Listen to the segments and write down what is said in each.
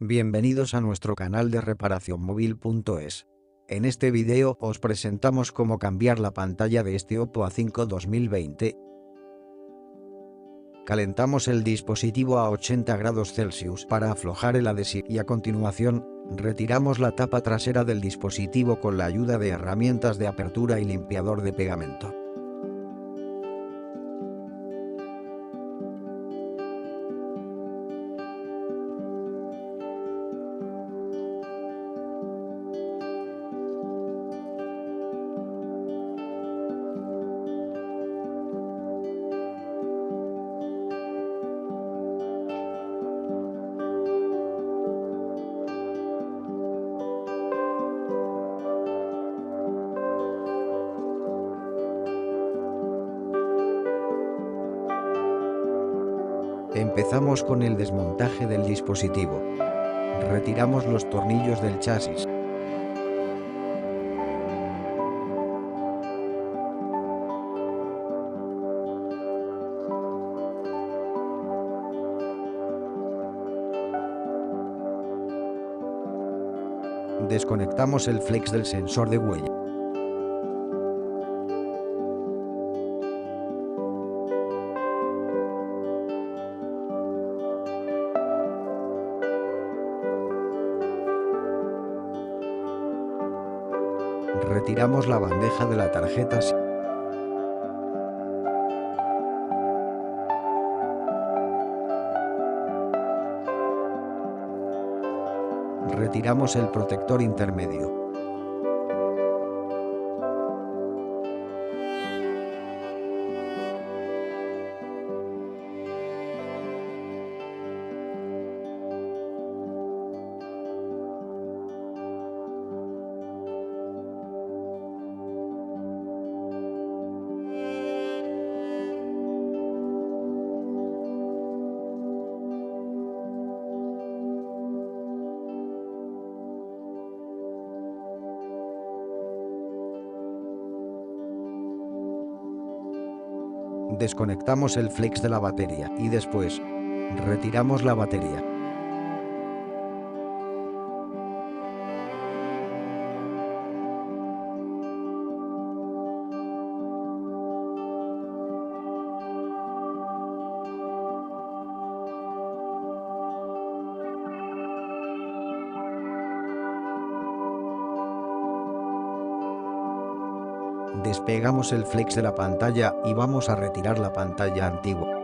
Bienvenidos a nuestro canal de reparacionmóvil.es. En este video os presentamos cómo cambiar la pantalla de este Oppo A5 2020. Calentamos el dispositivo a 80 grados Celsius para aflojar el adhesivo y a continuación, retiramos la tapa trasera del dispositivo con la ayuda de herramientas de apertura y limpiador de pegamento. Empezamos con el desmontaje del dispositivo. Retiramos los tornillos del chasis. Desconectamos el flex del sensor de huella. Retiramos la bandeja de la tarjeta SIM. Retiramos el protector intermedio. Desconectamos el flex de la batería y después, retiramos la batería. Despegamos el flex de la pantalla y vamos a retirar la pantalla antigua.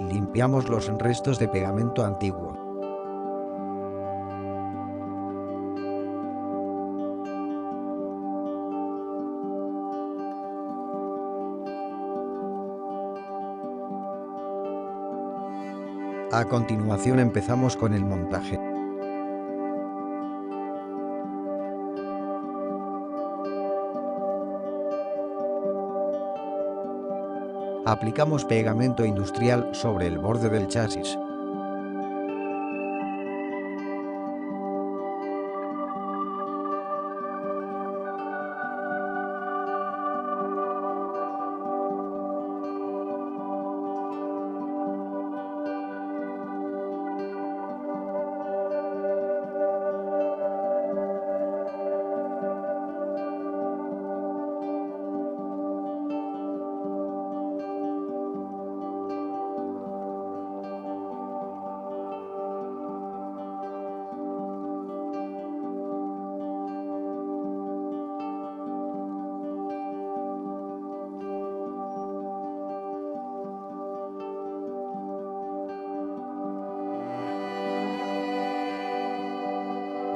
Limpiamos los restos de pegamento antiguo. A continuación empezamos con el montaje. Aplicamos pegamento industrial sobre el borde del chasis.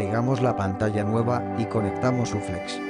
pegamos la pantalla nueva y conectamos su flex.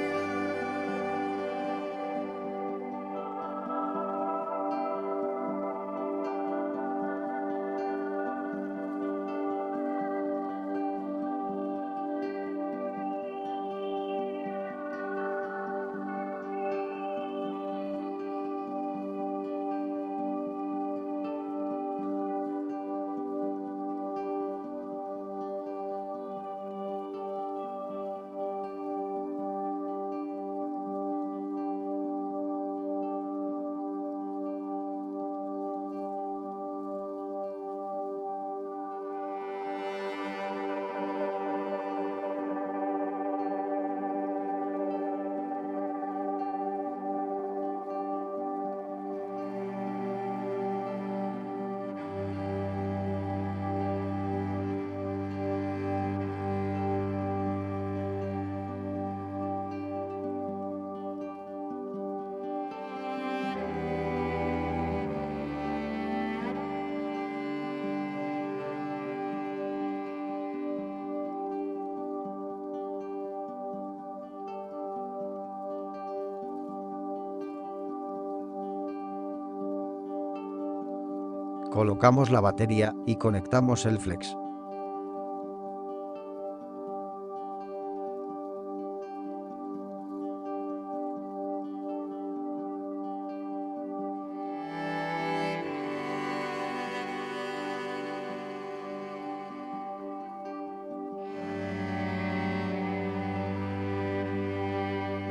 Colocamos la batería y conectamos el flex.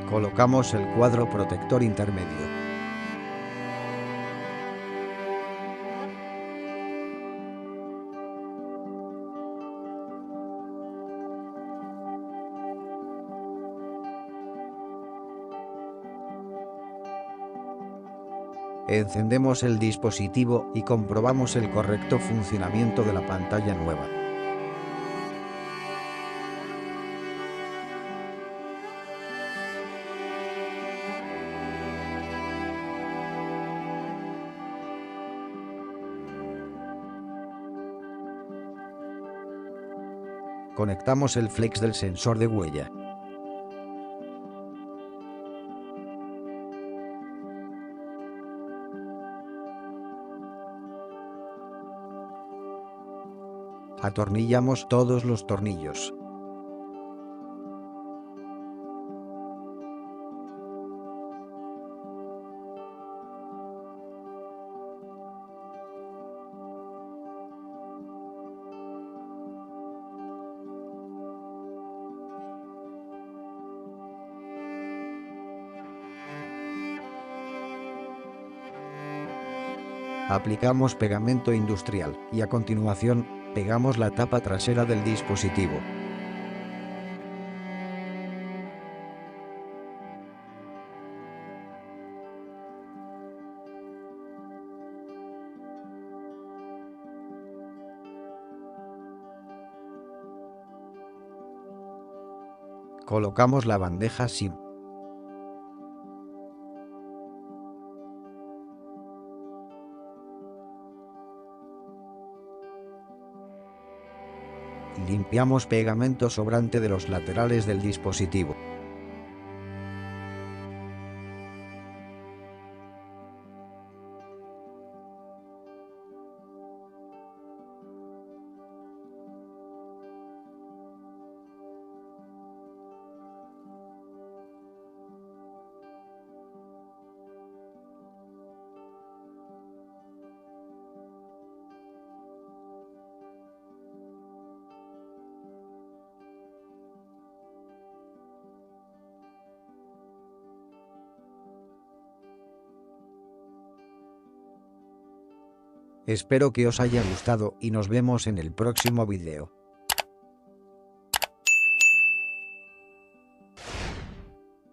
Colocamos el cuadro protector intermedio. Encendemos el dispositivo y comprobamos el correcto funcionamiento de la pantalla nueva. Conectamos el flex del sensor de huella. Atornillamos todos los tornillos. Aplicamos pegamento industrial y a continuación, pegamos la tapa trasera del dispositivo. Colocamos la bandeja SIM. Limpiamos pegamento sobrante de los laterales del dispositivo. Espero que os haya gustado y nos vemos en el próximo vídeo.